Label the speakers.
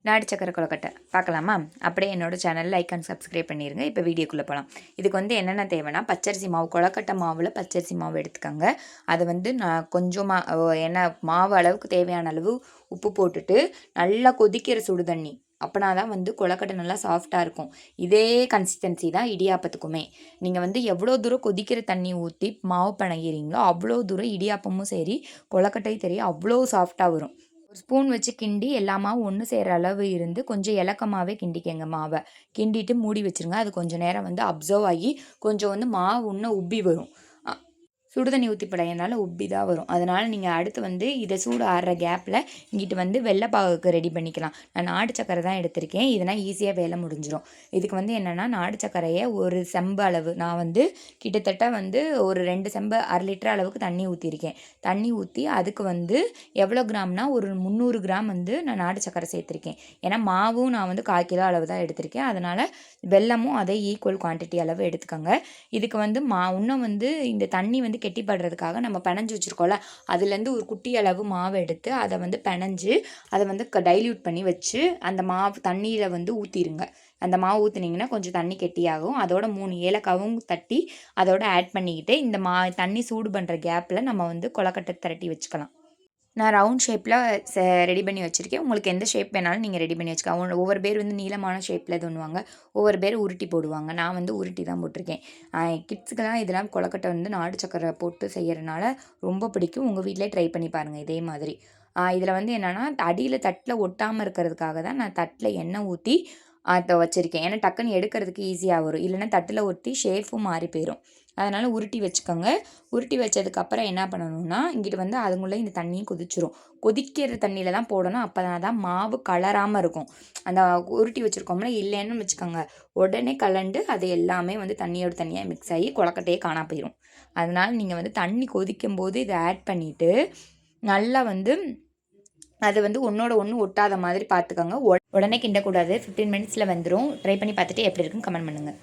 Speaker 1: நாட்டு சக்கரை கொழுக்கட்டை பார்க்கலாமா? அப்படியே என்னோடய சேனல் லைக் அண்ட் சப்ஸ்கிரைப் பண்ணிடுங்க. இப்போ வீடியோக்குள்ளே போகலாம். இதுக்கு வந்து என்னென்ன தேவைன்னா, பச்சரிசி மாவு, கொழுக்கட்டை மாவில் பச்சரிசி மாவு எடுத்துக்கோங்க. அதை வந்து நான் கொஞ்சமாக என்ன மாவு அளவுக்கு தேவையான அளவு உப்பு போட்டுட்டு நல்லா கொதிக்கிற சுடு தண்ணி, அப்போனா தான் வந்து கொழுக்கட்டை நல்லா சாஃப்டாக இருக்கும். இதே கன்சிஸ்டன்சி தான் இடியாப்பத்துக்குமே. நீங்கள் வந்து எவ்வளோ தூரம் கொதிக்கிற தண்ணி ஊற்றி மாவு பிணைகிறீங்களோ அவ்வளோ தூரம் இடியாப்பமும் சரி கொழுக்கட்டையும் சரி அவ்வளோ சாஃப்டாக வரும். ஒரு ஸ்பூன் வச்சு கிண்டி எல்லா மாவும் ஒன்று சேர அளவு இருந்து கொஞ்சம் இலக்கமாகவே கிண்டிக்கங்க மாவை. கிண்டிட்டு மூடி வச்சுருங்க. அது கொஞ்சம் நேரம் வந்து அப்சர்வ் ஆகி கொஞ்சம் வந்து மாவு இன்னும் உப்பி வரும். சுடுதண்ணி ஊற்றி படையனால உப்பி தான் வரும். அதனால் நீங்கள் அடுத்து வந்து இதை சூடு ஆடுற கேப்பில் இங்கிட்டு வந்து வெள்ளைப்பாகுக்கு ரெடி பண்ணிக்கலாம். நான் நாட்டு சக்கரை தான் எடுத்திருக்கேன். இதனால் ஈஸியாக வேலை முடிஞ்சிடும். இதுக்கு வந்து என்னென்னா, நாட்டு சக்கரையை ஒரு செம்பு அளவு, நான் வந்து கிட்டத்தட்ட வந்து ஒரு 2 செம்பு 1/2 லிட்டர் அளவுக்கு தண்ணி ஊற்றிருக்கேன். தண்ணி ஊற்றி அதுக்கு வந்து எவ்வளோ கிராம்னா ஒரு 300 கிராம் வந்து நான் நாட்டு சக்கரை சேர்த்துருக்கேன். ஏன்னா மாவும் நான் வந்து 1/4 கிலோ அளவு தான் எடுத்திருக்கேன். அதனால் வெல்லமும் அதே ஈக்குவல் குவான்டிட்டி அளவு எடுத்துக்கோங்க. இதுக்கு வந்து இன்னும் வந்து இந்த தண்ணி வந்து கெட்டிப்படுறதுக்காக நம்ம பிணைஞ்சு வச்சுருக்கோம்ல, அதுலேருந்து ஒரு குட்டி அளவு மாவு எடுத்து அதை வந்து பிணைஞ்சு அதை வந்து டைல்யூட் பண்ணி வச்சு அந்த மாவு தண்ணியில் வந்து ஊற்றிடுங்க. அந்த மாவு ஊற்றுனீங்கன்னா கொஞ்சம் தண்ணி கெட்டியாகும். அதோட 3 ஏலக்காவும் தட்டி அதோட ஆட் பண்ணிக்கிட்டு இந்த தண்ணி சூடு பண்ணுற கேப்பில் நம்ம வந்து கொழுக்கட்டை திரட்டி வச்சுக்கலாம். நான் ரவுண்ட் ஷேப்பில் ரெடி பண்ணி வச்சுருக்கேன். உங்களுக்கு எந்த ஷேப் வேணாலும் நீங்கள் ரெடி பண்ணி வச்சுக்கலாம். ஒவ்வொரு பேர் வந்து நீளமான ஷேப்பில் இது பண்ணுவாங்க, ஒவ்வொரு பேர் உருட்டி போடுவாங்க. நான் வந்து உருட்டி தான் போட்டிருக்கேன். கிட்ஸுக்கெல்லாம் இதெல்லாம் கொழுக்கட்டை வந்து நாட்டு சக்கரை போட்டு செய்கிறனால ரொம்ப பிடிக்கும். உங்கள் வீட்டிலே ட்ரை பண்ணி பாருங்கள் இதே மாதிரி. இதில் வந்து என்னென்னா, அடியில் தட்டில் ஒட்டாமல் இருக்கிறதுக்காக தான் நான் தட்டில் எண்ணெய் ஊற்றி அதை வச்சுருக்கேன். ஏன்னா டக்குன்னு எடுக்கிறதுக்கு ஈஸியாக வரும். இல்லைன்னா தட்டில் ஒட்டி ஷேஃபும் மாறி போயிடும். அதனால் உருட்டி வச்சுக்கோங்க. உருட்டி வச்சதுக்கப்புறம் என்ன பண்ணணும்னா, இங்கிட்டு வந்து அதுக்குள்ளே இந்த தண்ணியும் கொதிச்சிரும். கொதிக்கிற தண்ணியில் தான் போடணும். அப்போ தான் மாவு கலராமல் இருக்கும். அந்த உருட்டி வச்சுருக்கோம்ல, இல்லைன்னு வச்சுக்கோங்க உடனே கலண்டு அது எல்லாமே வந்து தண்ணியோட தண்ணியாக மிக்ஸ் ஆகி கொழுக்கட்டையே காணா போயிடும். அதனால் நீங்கள் வந்து தண்ணி கொதிக்கும் போது இதை ஆட் பண்ணிவிட்டு நல்லா வந்து அது வந்து ஒன்றோட ஒன்று ஒட்டாத மாதிரி பார்த்துக்கோங்க. உடனே கிண்டக்கூடாது. 15 மினிட்ஸில் வந்துடும். ட்ரை பண்ணி பார்த்துட்டு எப்படி இருக்குன்னு கமெண்ட் பண்ணுங்கள்.